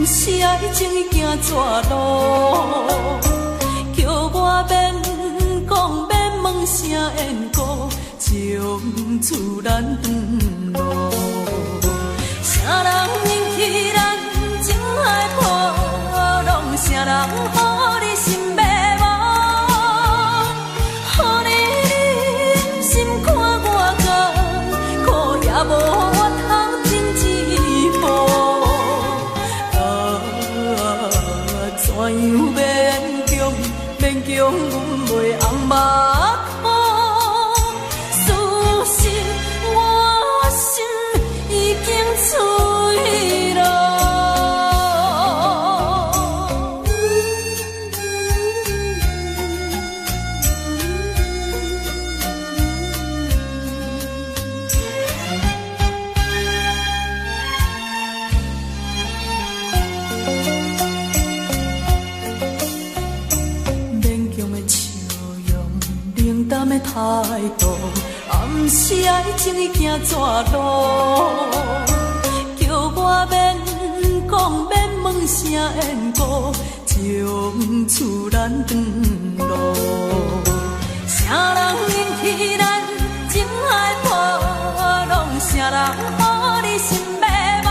是爱情行绝路，叫我免讲免问声缘故，从此咱断路。啥人引起咱情海波浪？啥人予你心迷惘？予你心看我甘，苦也无。怎样勉强，勉强阮袂红目眶？事实我心已经碎了。态度，暗示爱情已行绝路，叫我免讲免问声缘故，从此咱断路。啥人引起咱情海波浪？啥人予你心迷惘？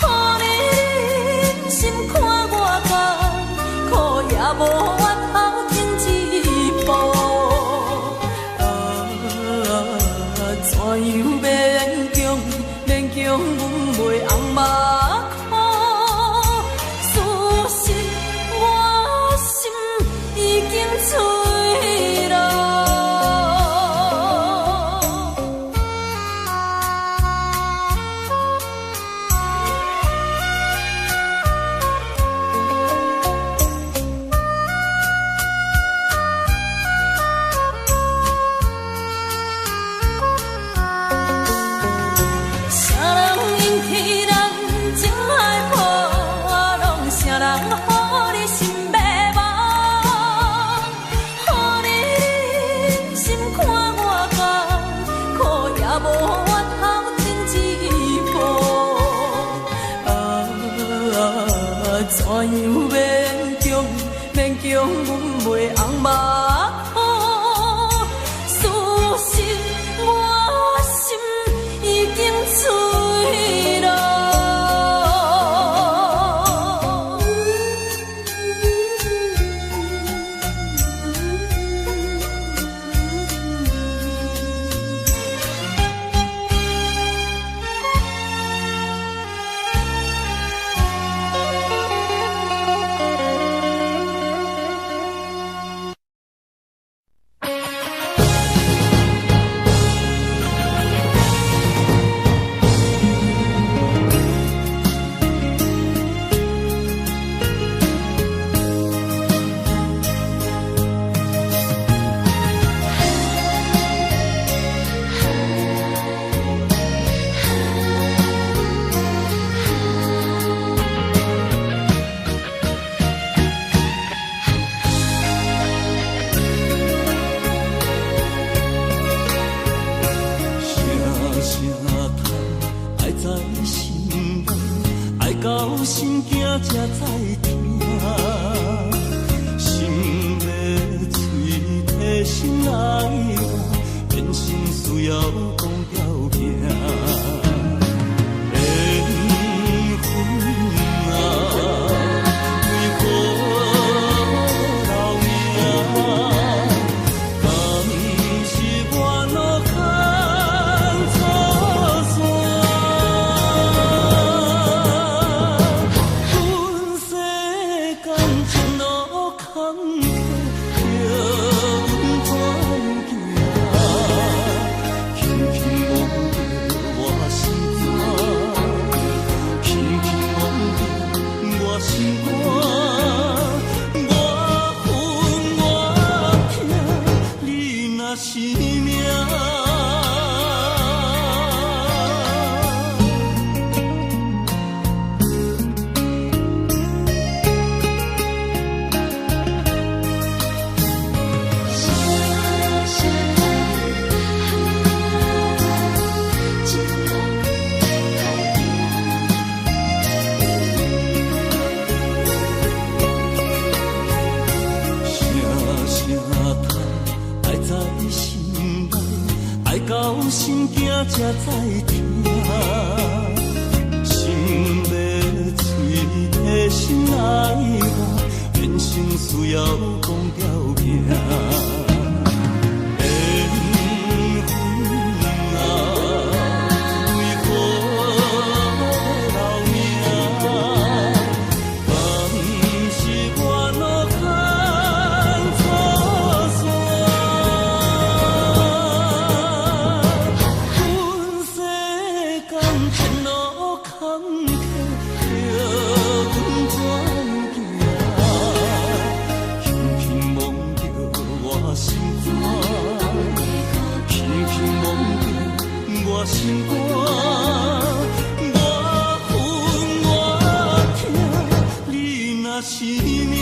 予你心看我甘，苦也无。怎样勉强，勉强阮袂红目眶？事实我心已经碎了。怎样勉强，勉强阮袂红目眶？事实我心已经碎了。才知听，心要碎的心爱我，人生需要讲条命。心肝，我恨我痛，你若是命。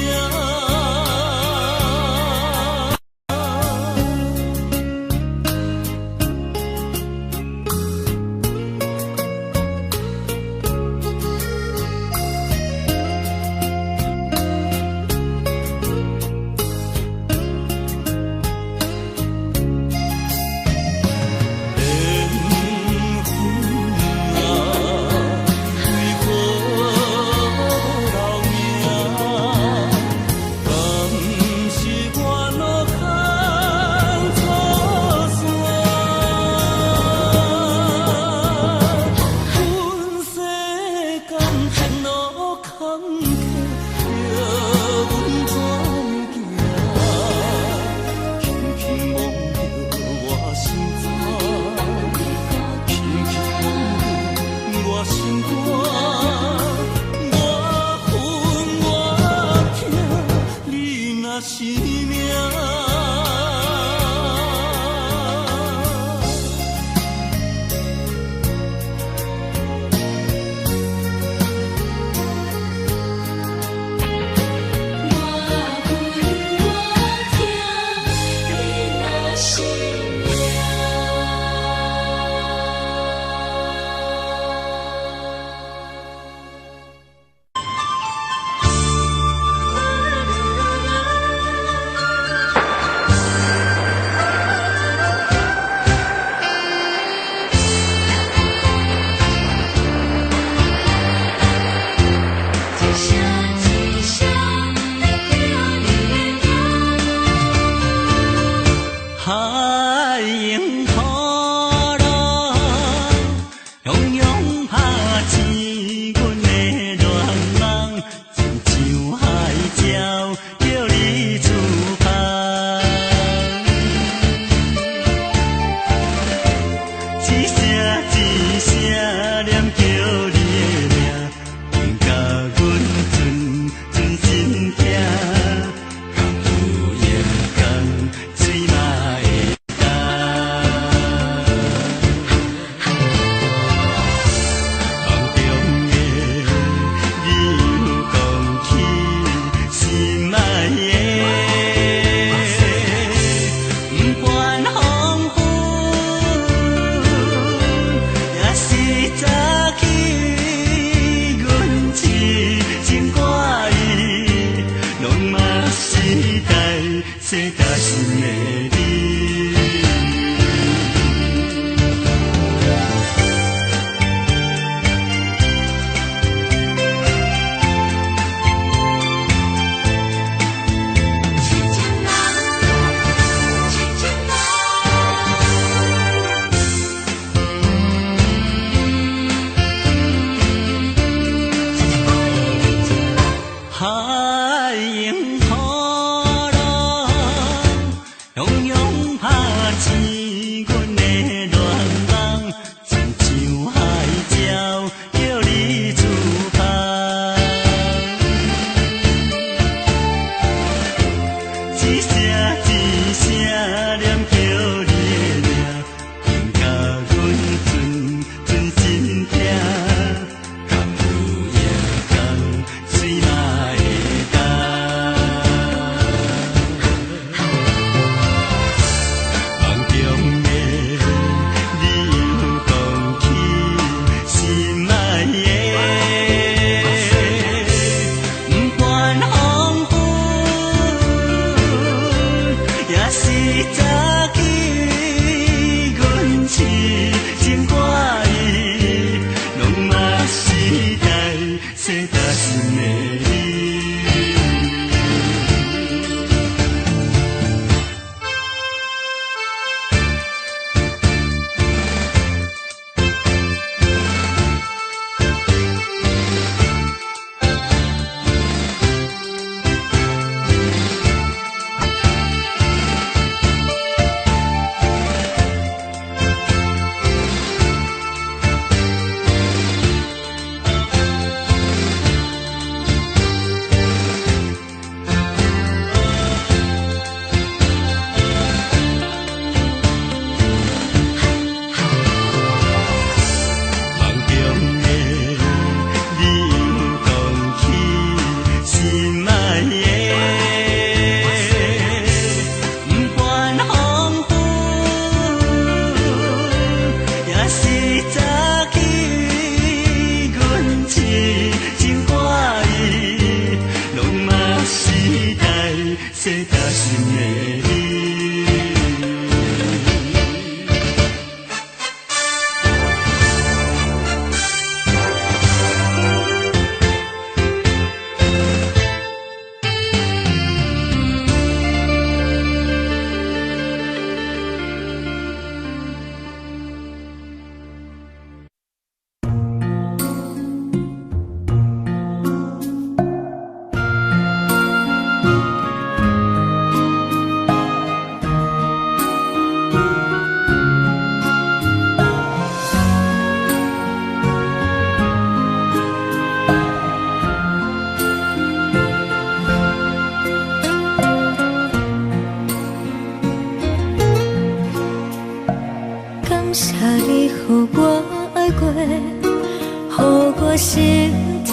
我心痛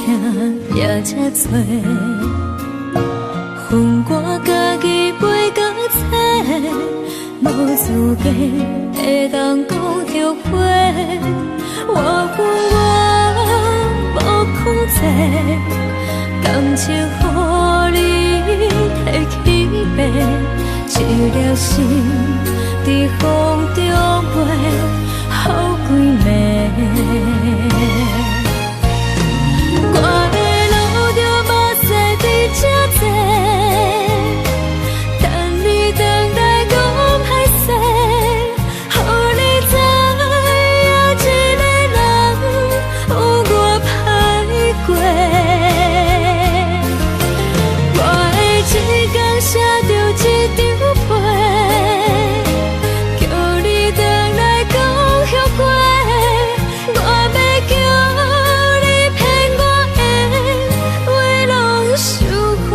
也这多，恨我家己袂到切，无资格会当讲后悔。我恨我无控制，感情予你摕去卖，一粒心在风中飞，好几暝。我的路着目屎在这多，等你回来讲歹势，予你知影一个人有我歹过。我的一天写着一张被，叫你回来讲后悔。我要叫你骗我的话拢收回。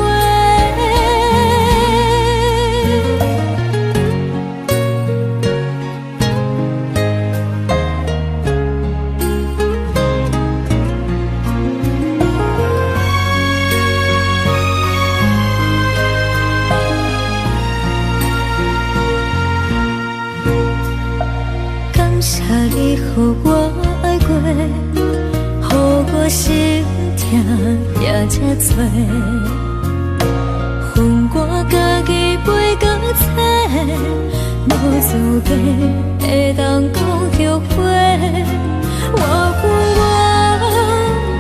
感谢你予我爱过，予我心痛也这多，恨我家己袂到切，无资格会当讲后悔。我恨我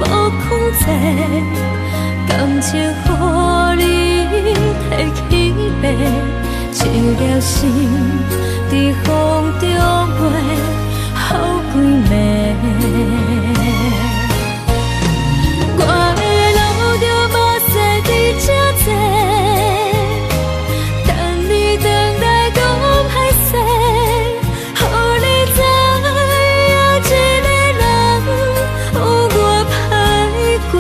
无控制，感情予你摕去卖，一粒心在风中飞，好几暝。我的路着目屎在这多，等你回来讲歹势，予你知影一个人有我歹过。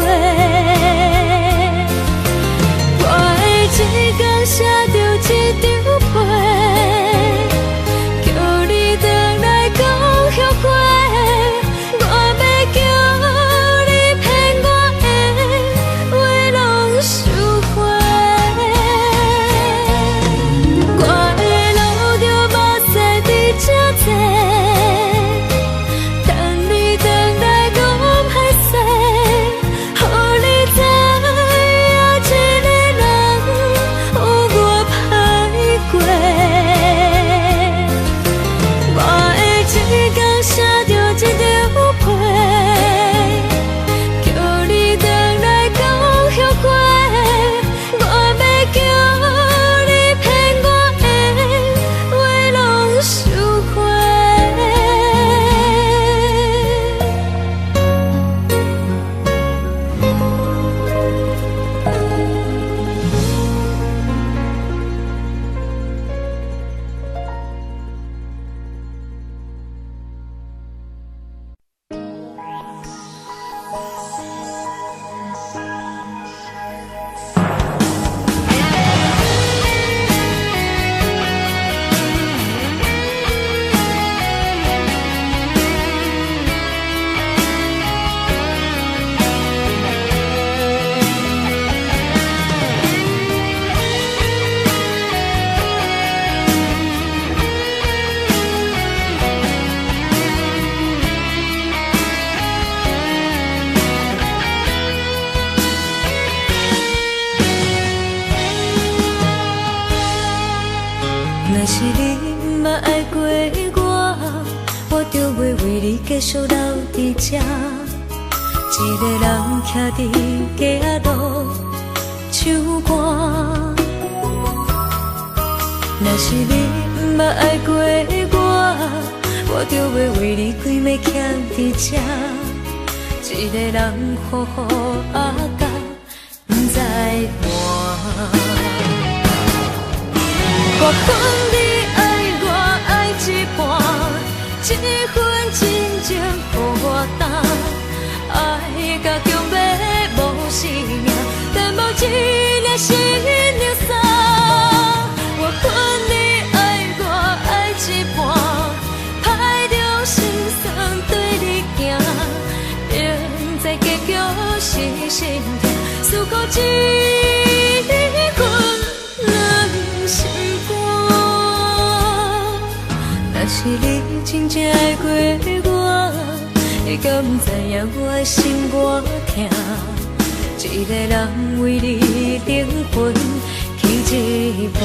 我的一天写着一张被，叫你回来讲后悔。我要叫你骗我的话拢收回。我的路着目屎在这多，等你回来讲歹势，予你知影一个人有我歹过。我的一天写着一张被，叫你回来讲后悔。我要叫你骗我的话拢收回。若是你嘛爱过我就袂为你继续留伫这，一个人徛伫街路唱歌。若是你嘛爱过我就袂为你规暝徛伫这，一个人好好啊甲不知伴。我恨你爱我爱一半，一份真情予我担，爱甲强要无生命，但无一粒心流散。我恨你爱我爱一半，歹着心酸对你行，现在结是心痛，思苦一份人心肝。若是你真正爱过我，你敢不知影我的心偌痛？一个人为你灵魂去一半。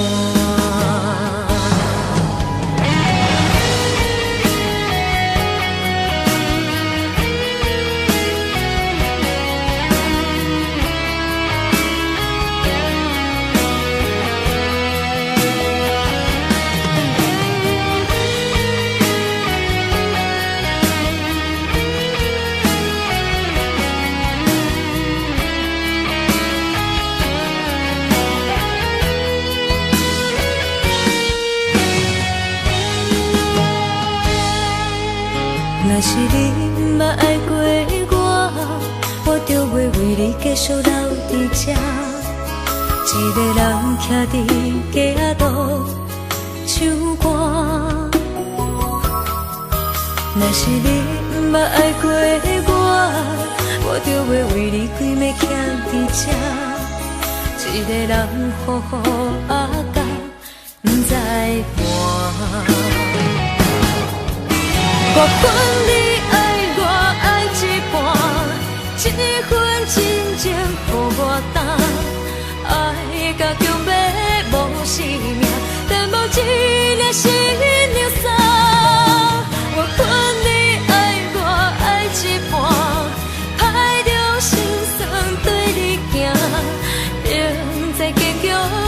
若是你毋捌爱过我，我就袂为你继续留伫这，一个人徛伫街仔路唱歌。若是你毋捌爱过我，我就袂为你规暝徛伫这，一个人好好啊甲，毋知伴。我分你爱我爱一半，这份真情予我担，爱甲强要无生命，但无一粒心流散。我分你爱我爱一半，歹着心酸对你行，明知结局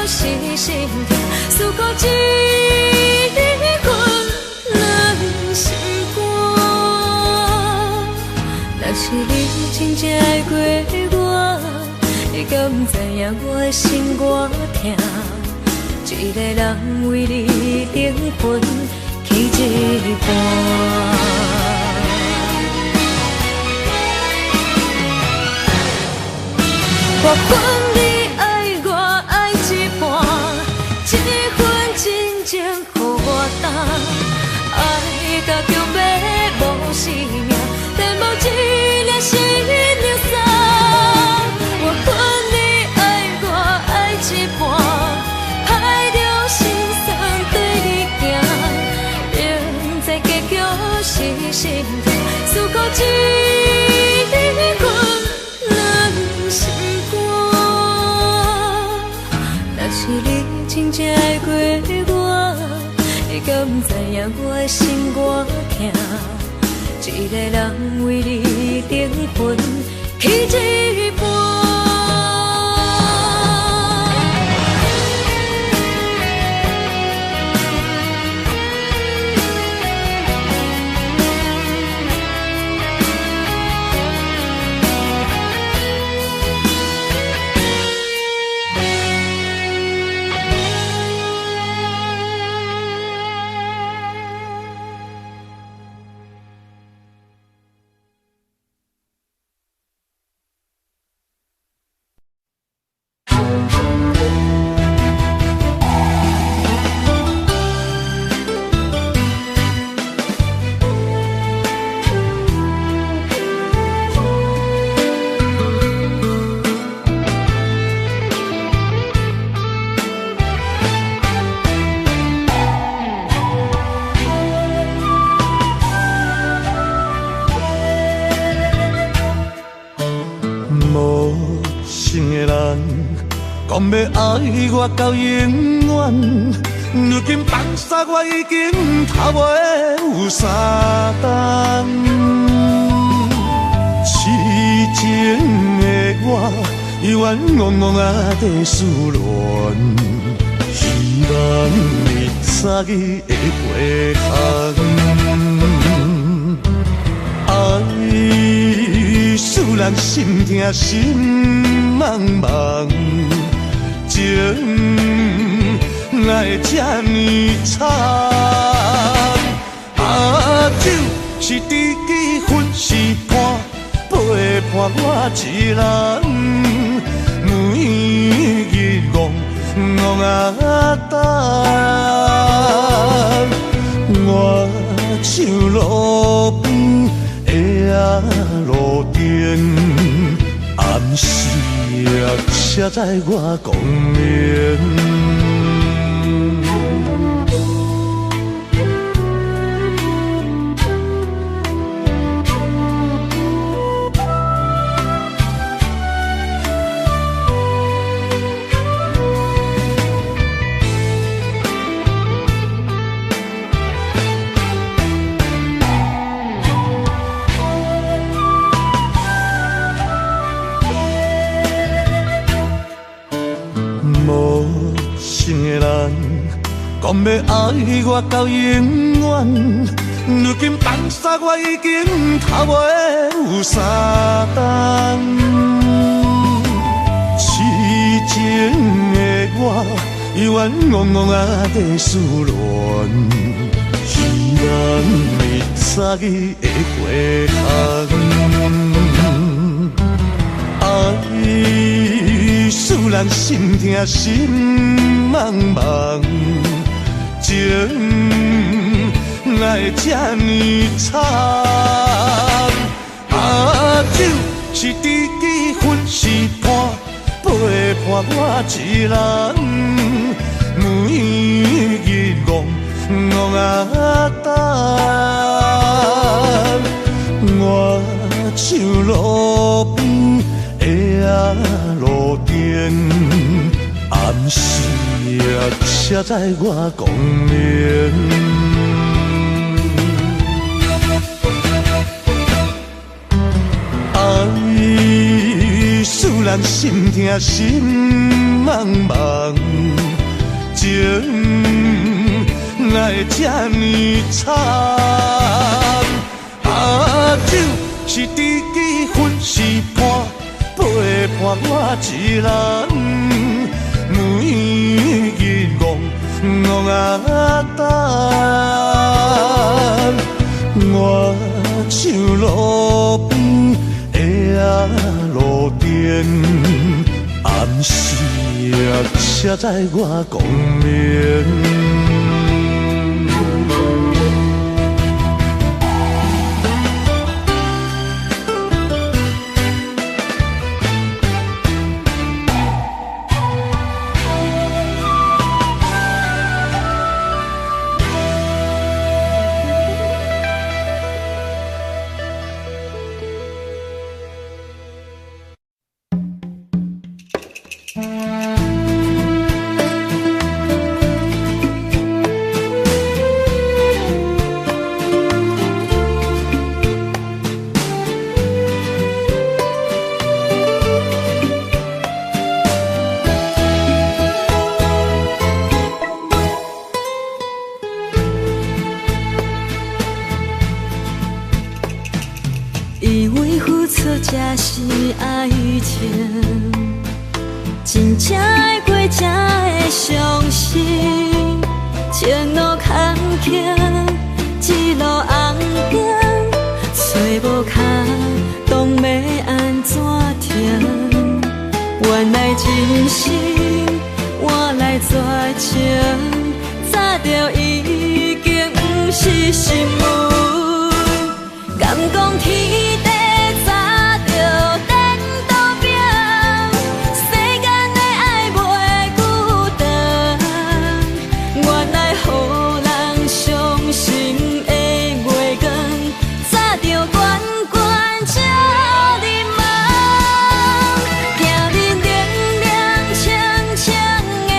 是心痛，思苦一份人心。若是你真正爱过我，你敢不知影我的心偌痛？一个人为你灵魂去一半。我分你爱我爱一半，这份真情予我担，爱甲强要无生命，但无一粒心流散。我分你爱我爱一半，歹着心酸对你行，明知结局是心痛，思苦一份人心肝。若是你真正爱过我，你敢不知影我的心偌痛？一个人为你灵魂去一半。讲要爱我到永远，如今放下我已经头尾有三冬。痴情的我，冤枉枉啊在思恋，希望你早日会回空。爱使人心痛心茫茫。情爱这呢惨，啊酒是知己分是伴，陪伴我一人，每日戆戆啊等，我像路边的路灯。暗时车载我光明。讲要爱我到永远，如今放下我已经头尾有三冬。痴情的我，冤枉枉啊在思恋，希望你早日会回爱使人心痛心茫茫。情爱这呢惨，酒是知己，分是伴，陪伴我一人，每日戆啊等，我像路边的路灯，暗时车载我光明。爱使人心痛心茫茫，情爱这呢惨，酒是知己，分是伴，陪伴我一人。每日戆啊等，我像路边的路灯，暗时车载我光明。以为付出才是爱情，真正爱过才会相信。前路坎坷，一路红灯，找无卡，当要安怎停？原来真心换来绝情，早就已经不是心梦。敢讲天地早就颠倒平，世间的爱袂孤单。原来予人伤心的月光，早就悬悬照你梦。行日凉凉清清的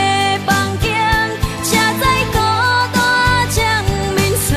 房间，车载孤单将眠床。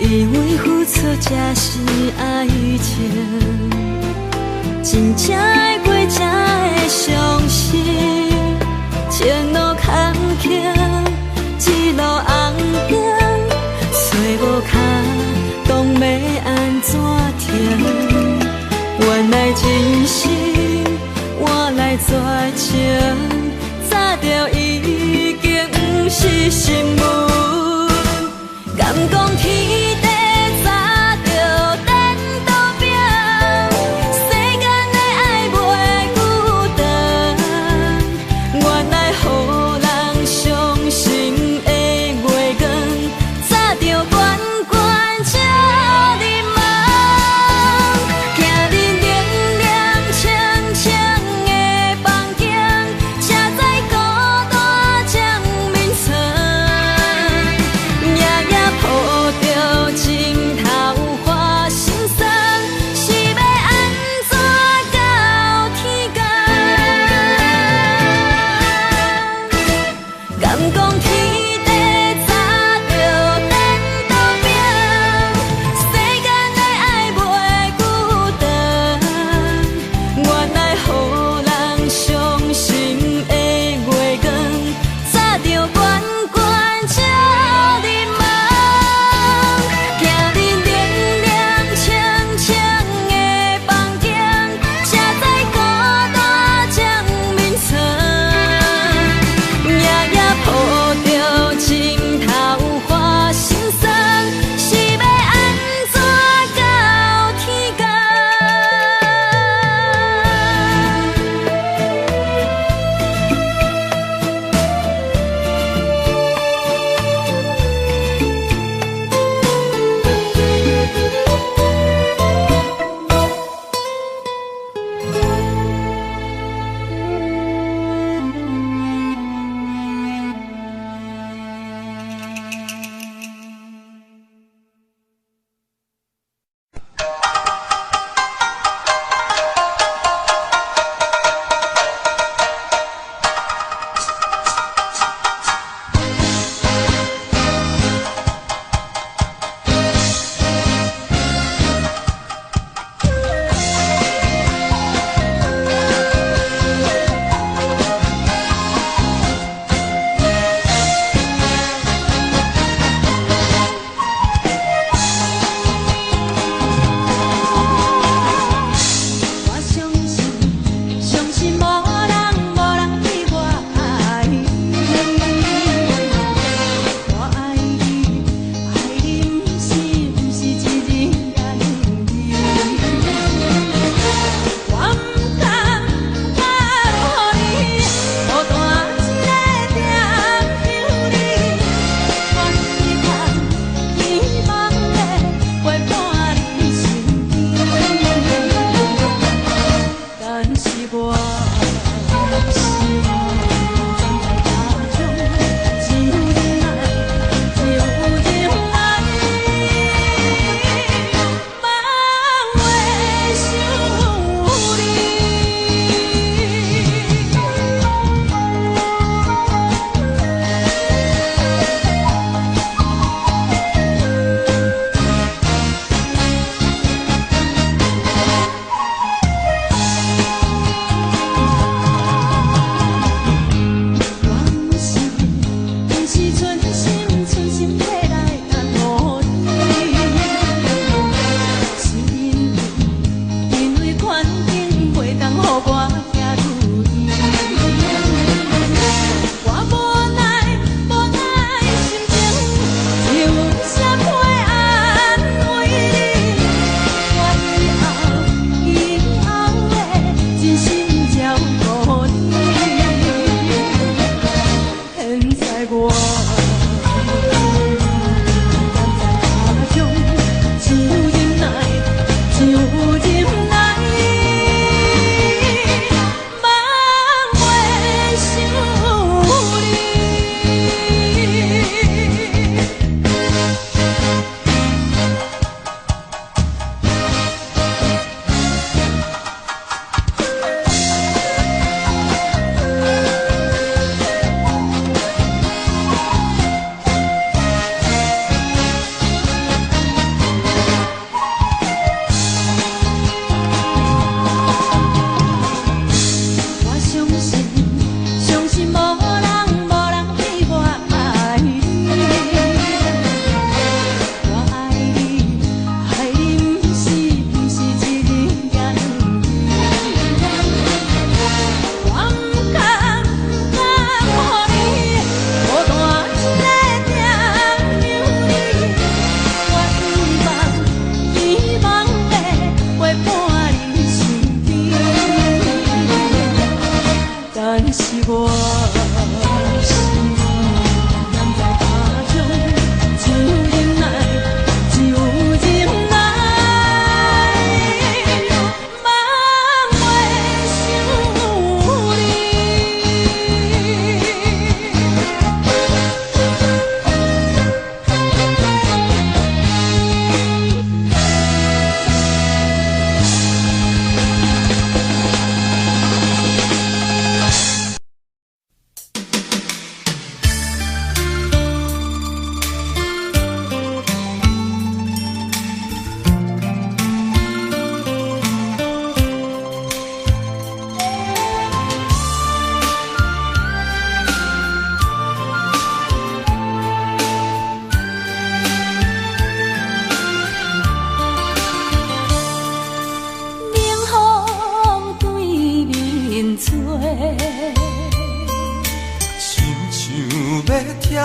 以为付出才是爱情，真正爱过才会相信。前路坎坷，一路红灯，找无绝情，早就已经不是新闻。敢讲天地早就颠倒拼，世间的爱袂孤单。原来予人伤心的月光，早就悬悬照你梦。行人冷冷清清的房间，车载孤单将眠床，夜夜抱着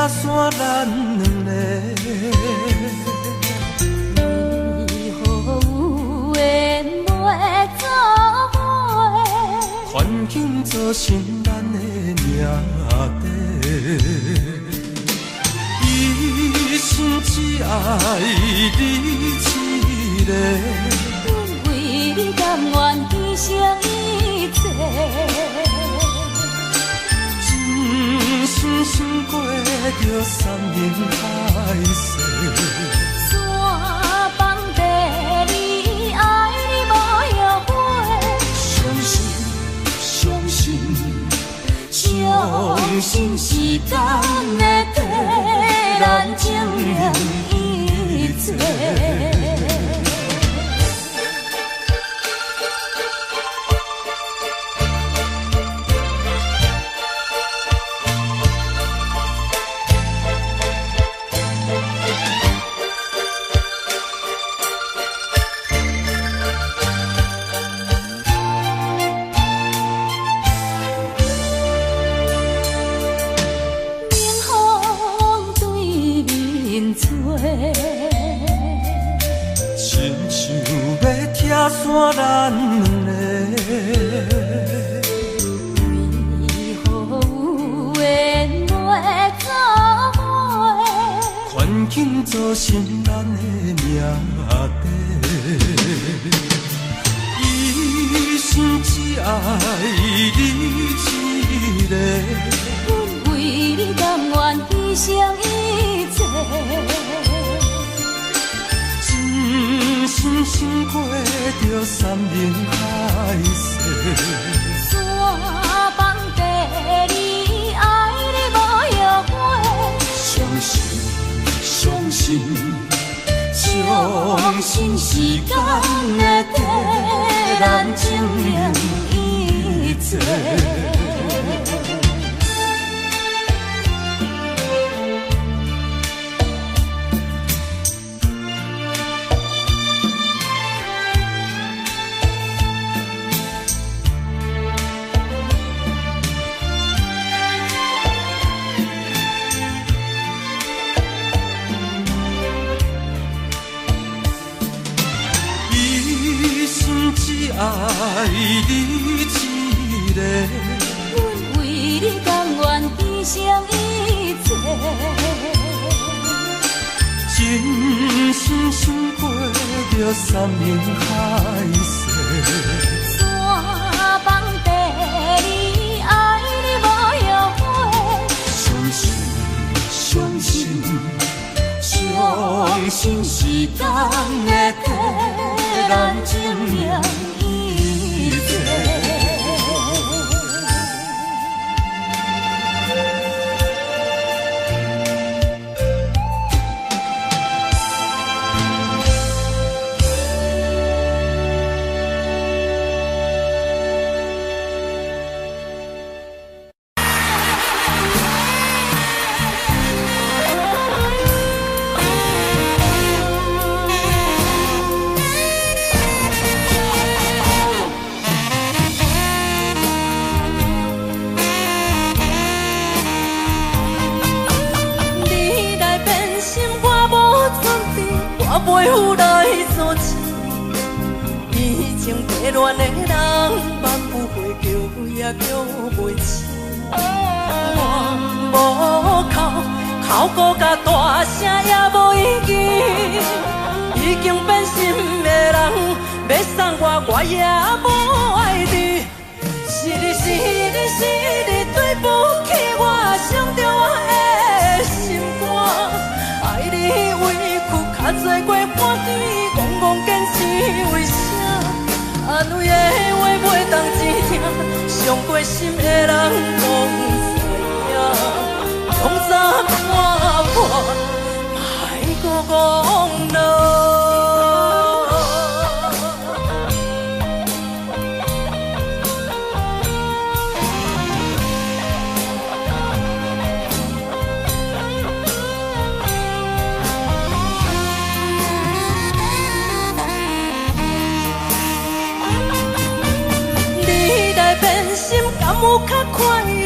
散咱两个。为何有缘袂做伙？环境造成咱的命地。一生只爱你一个，阮为你甘愿牺牲一切，真心想过着山盟海誓，山崩地离，爱你无后悔。相信相信相信时间会替咱证明一切。拆散咱两个，为何有缘袂做伙？环境造成咱的命地。一生只爱你一个，阮为你甘愿牺牲一切。真心想过着山盟海誓，山崩地离，爱你无后悔。相信相信相信时间会替咱证明一切。只爱你一个，阮为你甘愿牺牲一切，真心想过着山盟海誓，山崩地离，爱你无后悔。相信相信相信时间会替咱证明一切。我袂负来阻止，以前迷恋的人，万不会叫也叫袂醒。我无哭，哭过甲大声也无意义，已经变心的人，要送我也无爱你。是你是你是你，对不起我，伤着我的心肝，爱你委屈。较多过半天，戆戆坚持为啥？安慰的话袂当只听，伤过心的人拢知影。从早半破，莫搁讲了。有较快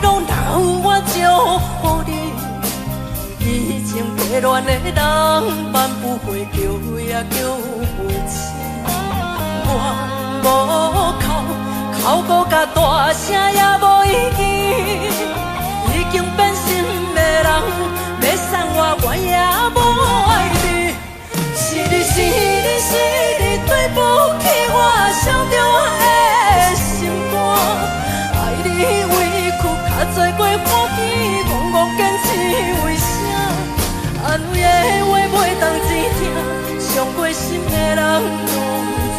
乐，哪有我祝福你？迷恋的人，万不会叫也叫袂醒。我无哭过甲大声也无意义，已经变心的人，要送我我也无爱你。是你是你是你，对不起我伤着我的心肝，爱你委屈较多过欢喜，戆戆坚持为啥？安慰的话袂当钱听，伤过心的人拢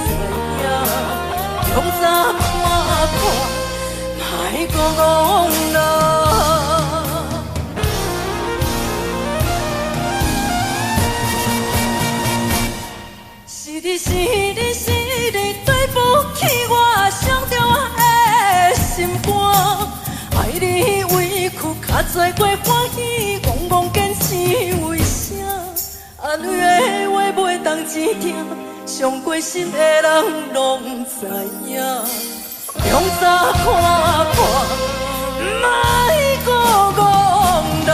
知影。从早看，莫讲戆啦。是你是你是你，对不起我伤着我的心肝，爱你委屈较多过欢喜，戆戆坚持为啥？安慰的话袂当钱听，伤过心的人拢知影。从早看，莫讲戆啦。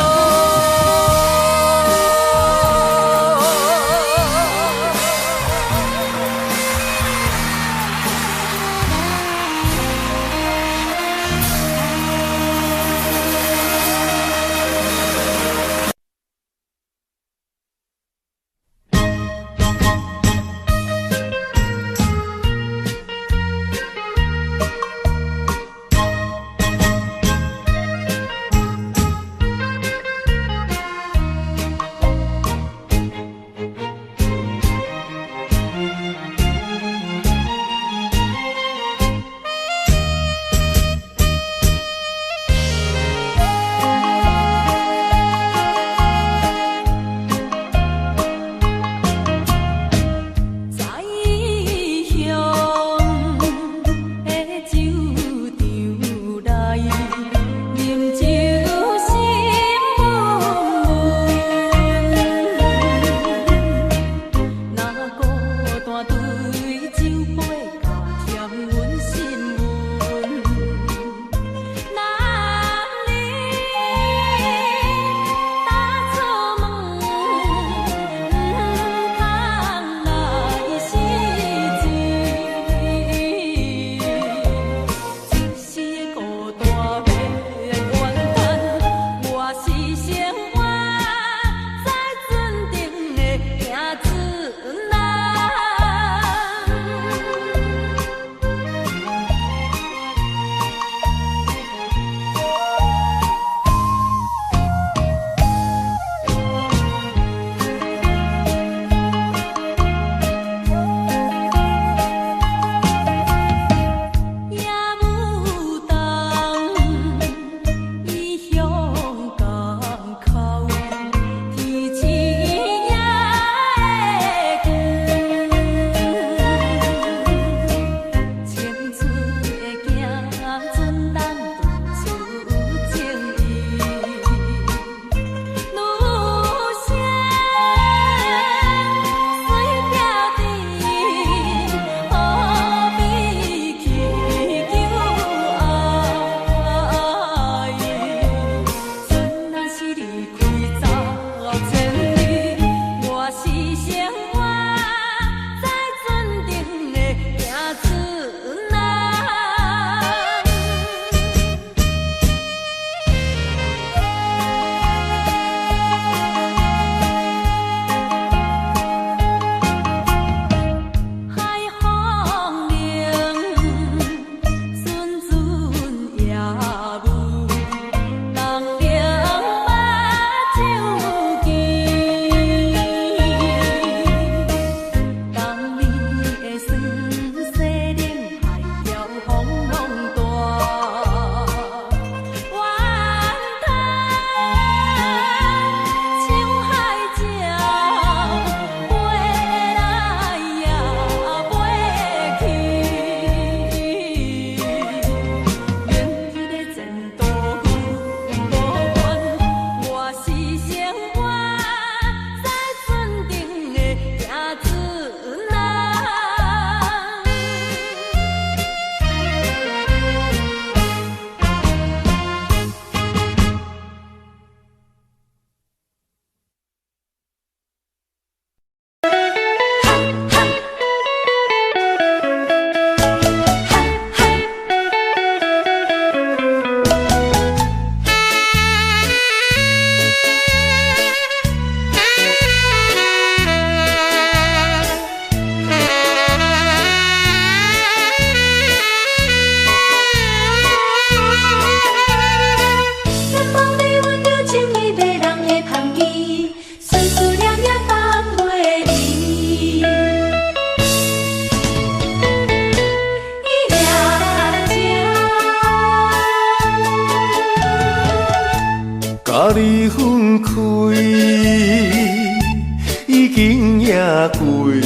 过一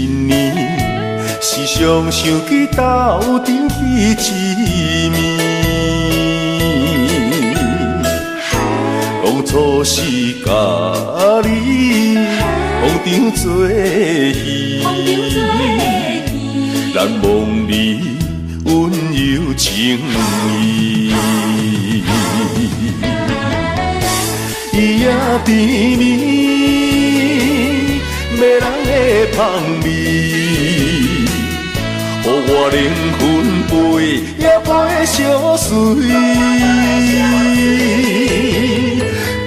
年，时常想起斗阵彼一面。当初是甲你风场作戏，难忘你温柔情意。伊也甜蜜，迷人的香味，予我灵魂飞也飞相随。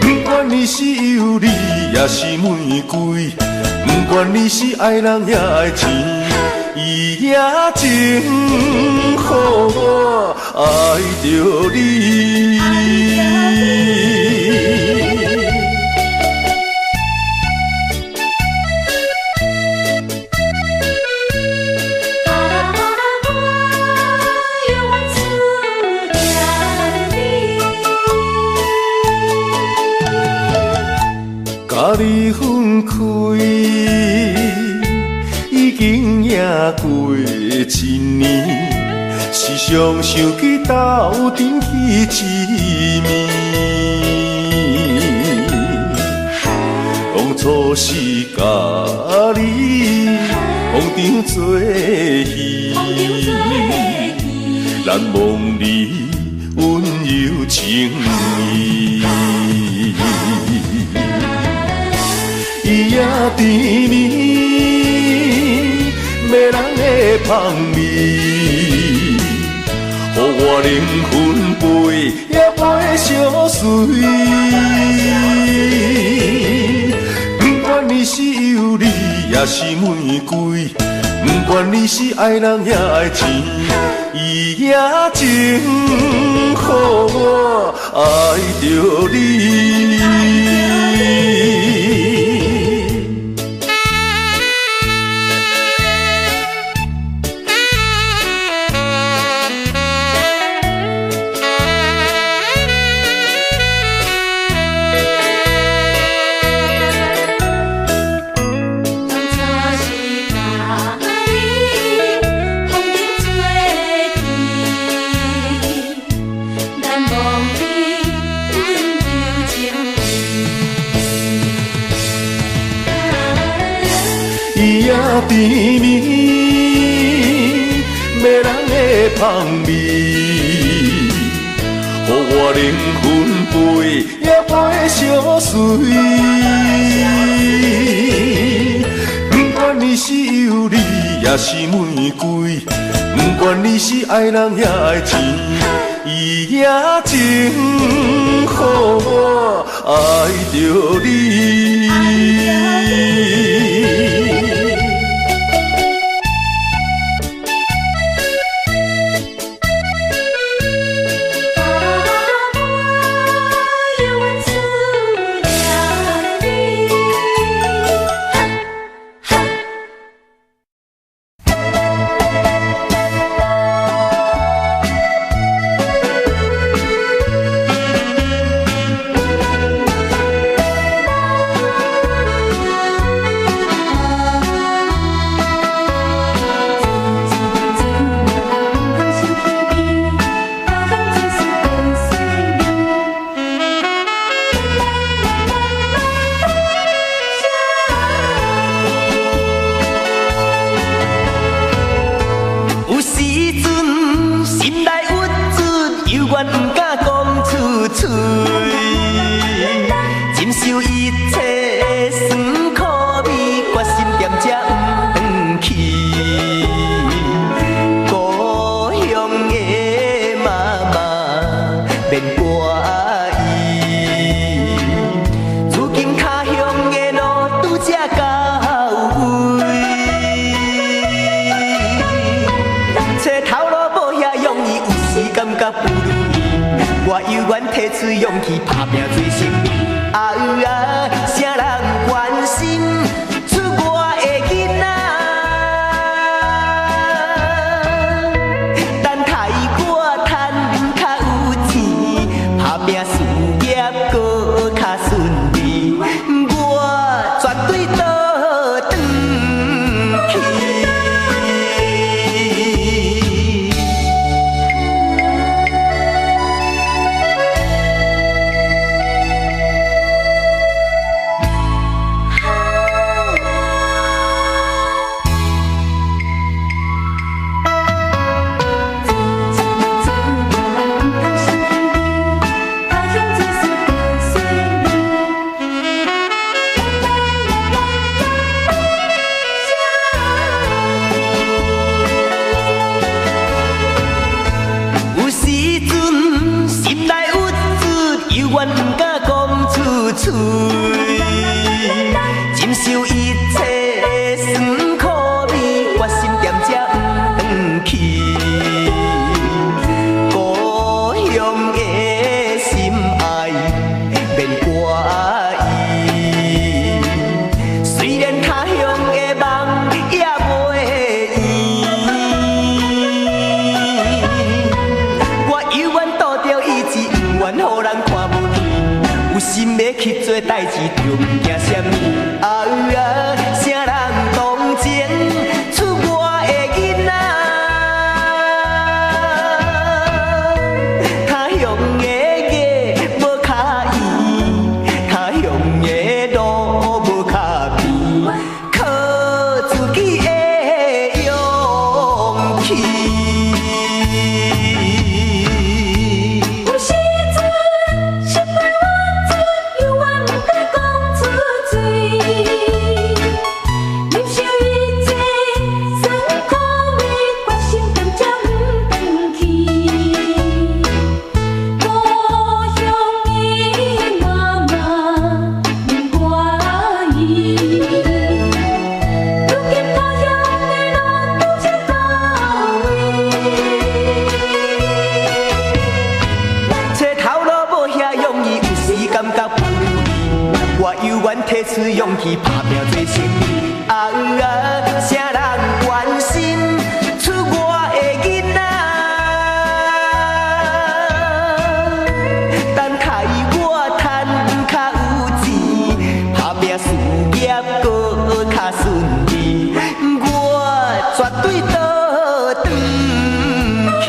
不管你是尤里也是玫瑰，不管你是爱人也爱钱，伊也情予我爱着你。甲你分开，已经也过一年，时常想起斗阵彼一面。当初是甲你风场作戏，难忘你温柔情意。伊也甜蜜，迷人的香味，予我灵魂飞也飞相随。不管你是尤里也是玫瑰，不管你是爱人也爱钱，伊也情予我爱着你。伊也甜蜜，迷人的香味，予我灵魂飞也飞相随。不管你是尤里也是玫瑰，不管你是爱人也爱钱，伊也情予我爱着你。我犹原提出勇气，打拼追生命。啊啥人关心出我的囡仔？等待我赚较有钱，打拼事业搁较顺利，我绝对倒转。嘴，忍受一切酸苦味，决心踮遮不转去。故乡的心爱免挂意，虽然他乡的梦也袂圆，我犹原拄着意志，不愿予人看不见。有心要去做代志，就毋惊什么。啊啥人同情出我的囡仔？他乡的月无较圆，他乡的路无较平，靠自己的勇气。有时阵心内怨憎，犹原不得讲出嘴。忍受一切酸苦味，决心踮遮不转去。故乡的妈妈免怪意，如今他乡的路拄则到位。找头路无遐容易，有时感觉不如意。我犹原提出勇气，打拼做生意。啥人关心出我的囡仔？等待我赚较有钱，打拼事业搁较顺利，我绝对倒转去。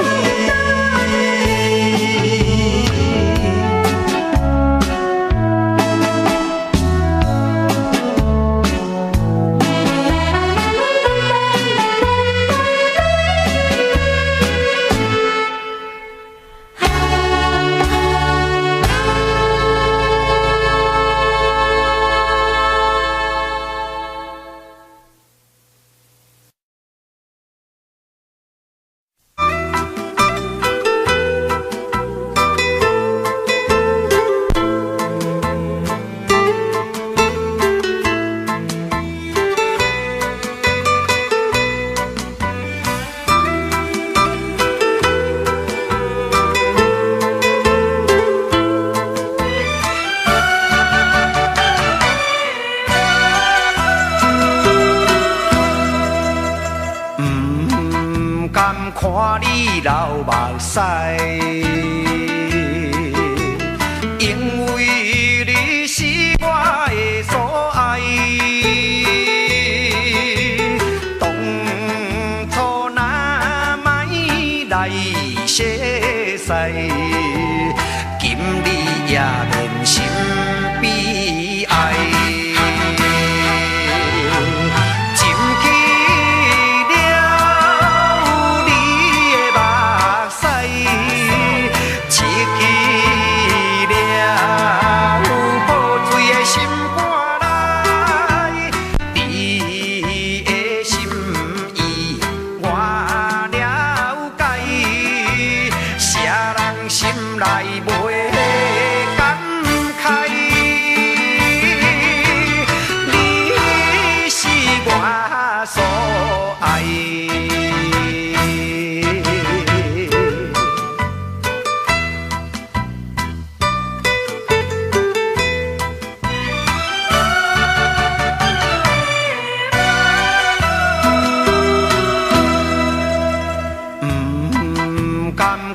看你流目屎，因为你是我的所爱。当初若莫来写使，今日也免心悲哀。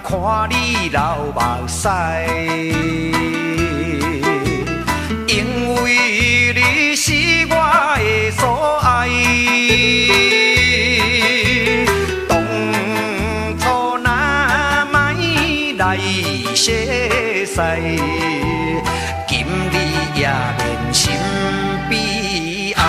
看你流目屎，因为你是我的所爱。当初若莫来写使，今日也免心悲哀。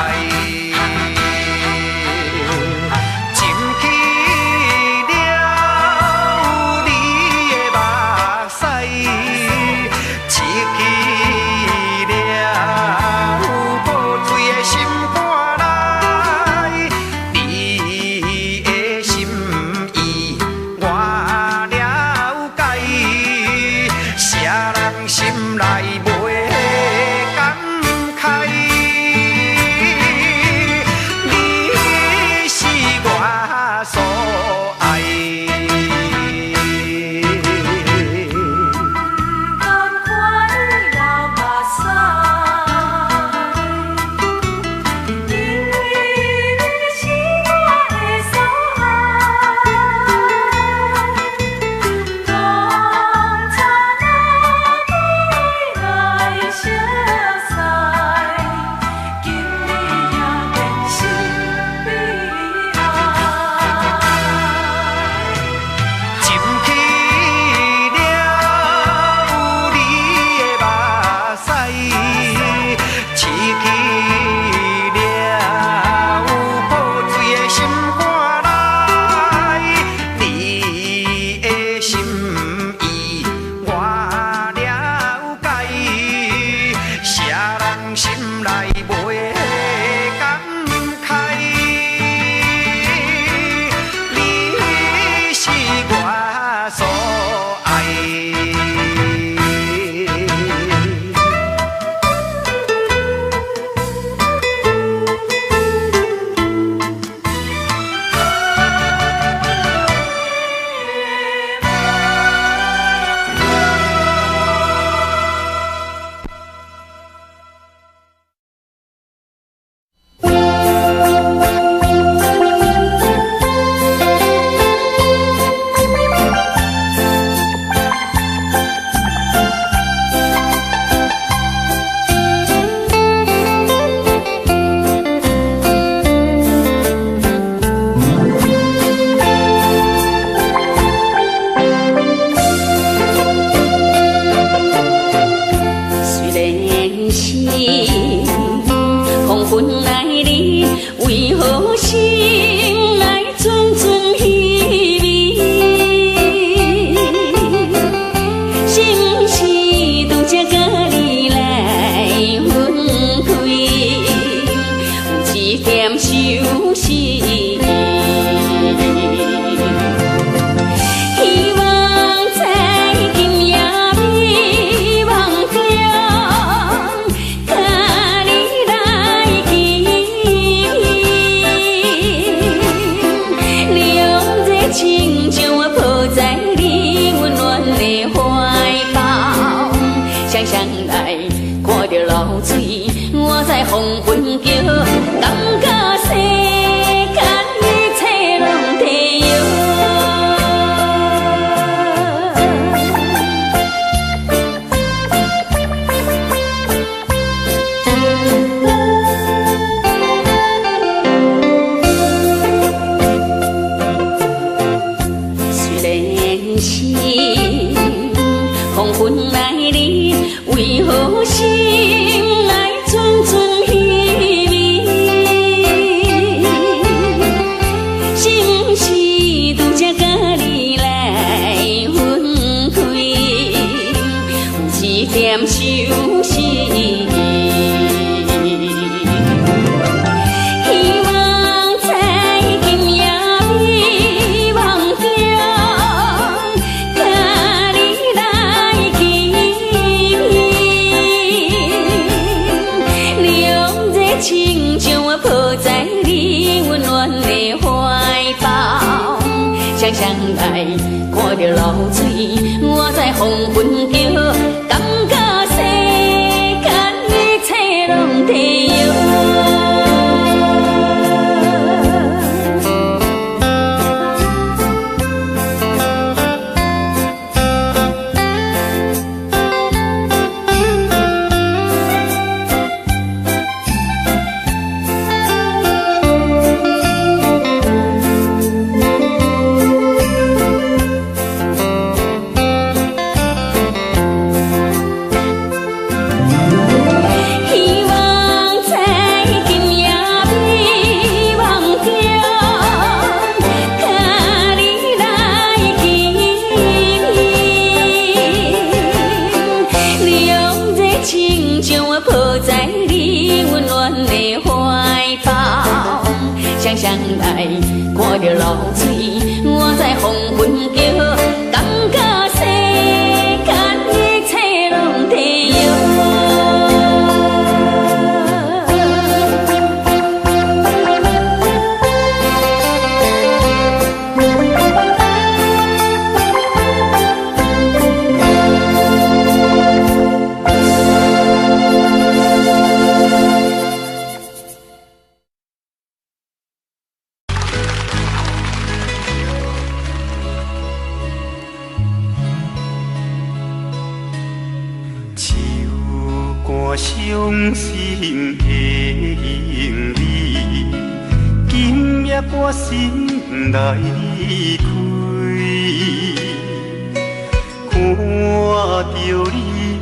心息。我在黄昏桥，感觉世间一切拢地虽然是黄昏来临，为何心？休息，希望在今夜美梦中，甲你来见面，两热情将我抱在你温暖的怀抱，双双来看着流水，我在黄昏桥。感觉世间一切拢地双双来看着流水，我在黄昏桥，感觉世间一切拢地伤心的行李，今夜我心来开，看着你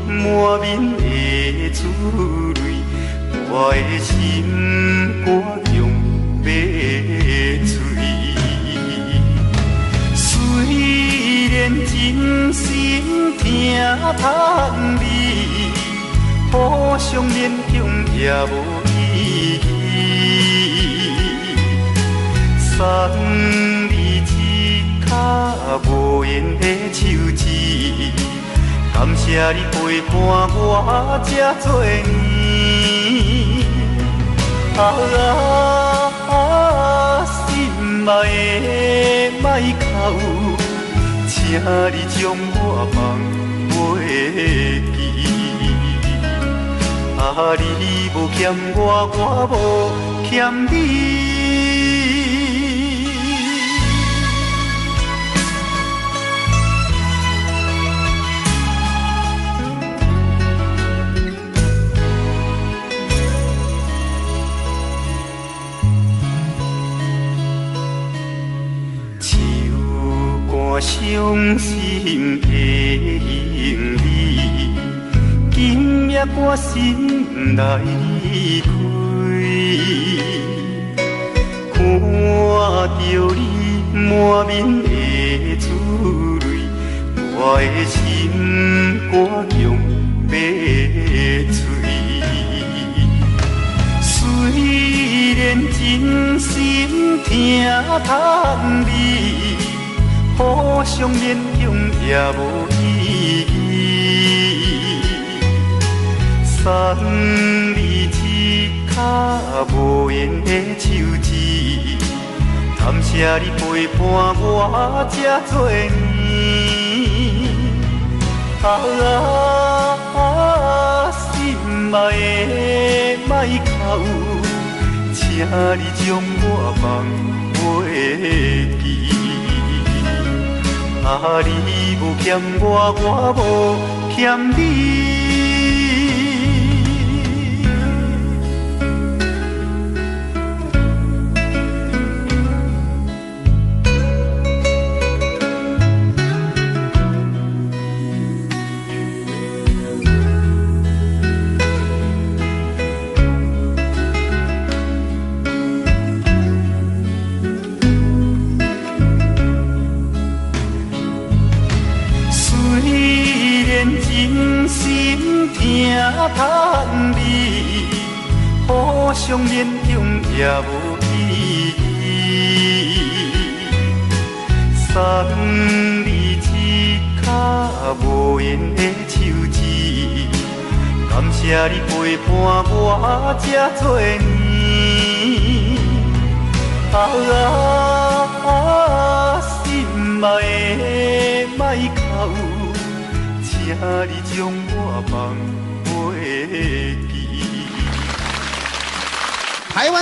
满面的珠泪，我的心肝用要碎。虽然真心疼痛你。互相勉强也无意义，送你一卡无言的手指，感谢你陪伴我这多年。心爱的莫哭，请你将我放袂记。你无欠我，我无欠你。手汗伤心的行李。今夜我心来开，看着你满面的珠泪，我的心肝用要碎。虽然然真心疼痛你，互相勉强也无意义。送你一卡无缘的手指，感谢你陪伴我这多年。心爱的莫哭，请你将我放袂记。你无欠我，我无欠你。真心疼痛你，互相勉强也无意义。送你一卡无缘的手指，感谢你陪伴我这多年。心爱的莫哭，请你将我放袂记。台湾。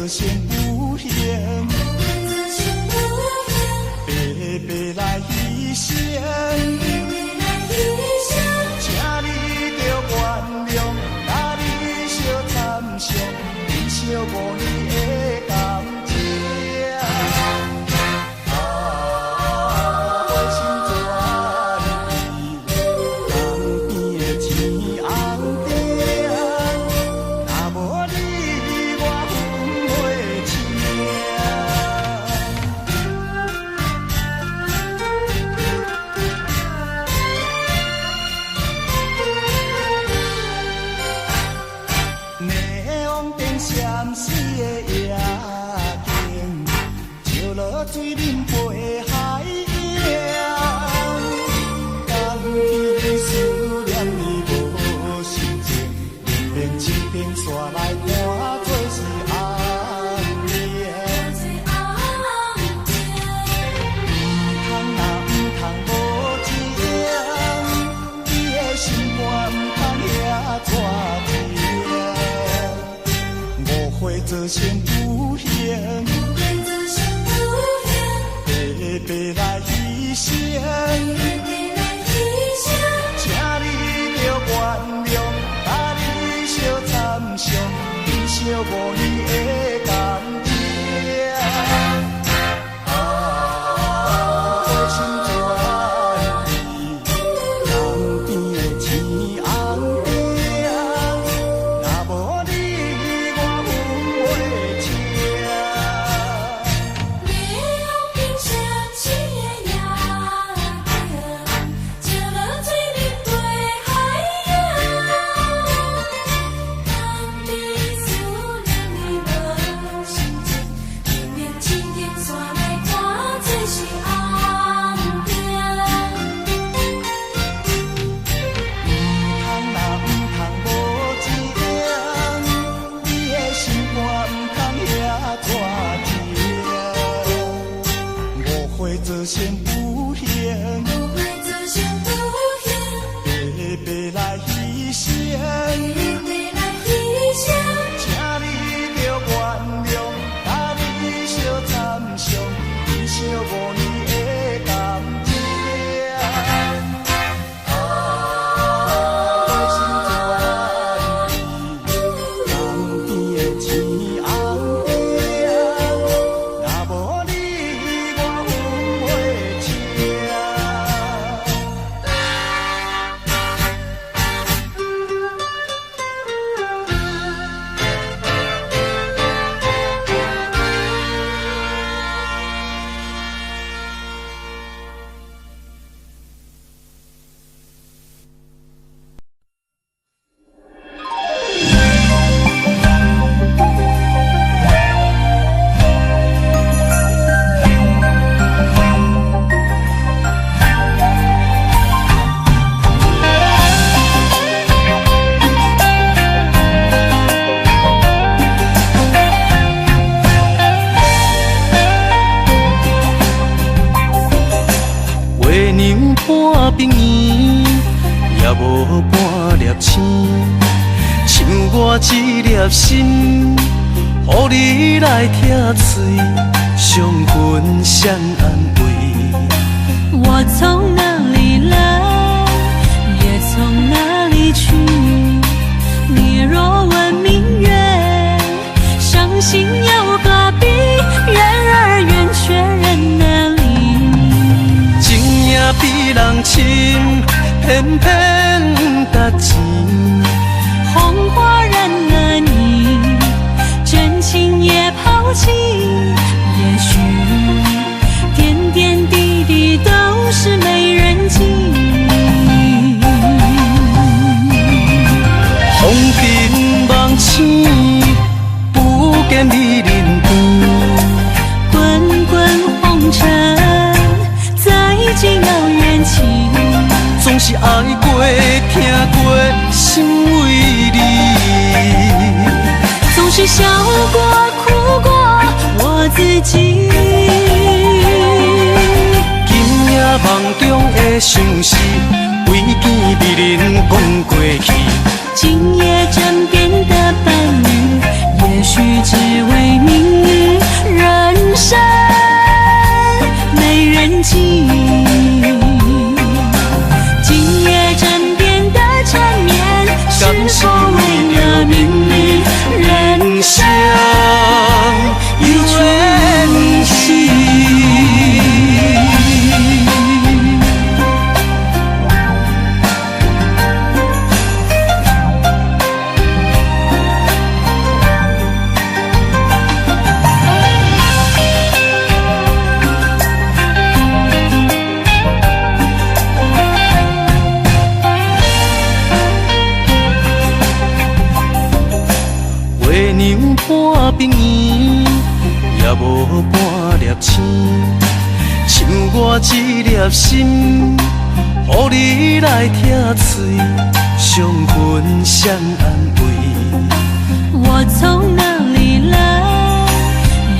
做成有形，白白来牺牲，请你着原谅，甲你相参详，珍惜5年的感情。我心怎去？江边的天红顶，若无你，我分袂清。水面陪海洋，江边思念你无心情，连绵青天线来看做是红颜。唔通无情，你的心肝唔通遐带情，误会做成有形。白来牺牲，请你着原谅，甲你相参详，珍惜5年的感情。我心怎去？江边的天红顶，若无你，我分袂清。做成有形，白白来牺牲，请你着原谅，甲你相参详，珍惜5年的感情。我心怎去？江边的天红顶，若无你，我分袂清。月娘半边圆，也无半粒星，像我一粒心，予你来疼碎，相分相安慰。我从哪里来，也从哪里去。你若问明月，伤心有何必？缘儿圆，却人难离。情也比人深，偏偏搭钱。红花染了你，真情也抛弃。也许点点滴滴都是没人记。风平梦醒，不见你人边。滚滚红尘，再见遥远情。总是爱过、听过，心为你。总是笑过、哭过，我自己。今夜梦中的相思，为见美人讲过去。今夜枕边的伴侣，也许只为明着明明人生有缘是。月娘半边圆，也无半粒星，像我一粒心，予你来疼碎，相分相安慰。我从哪里来，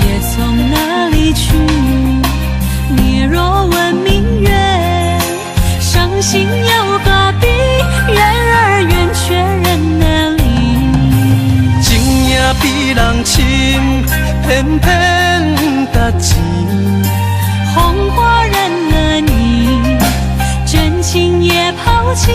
也从哪里去。你若问明月，伤心又何必？缘儿圆，却人难离。情也比人深，偏偏值钱。红花染了你，真情也抛弃。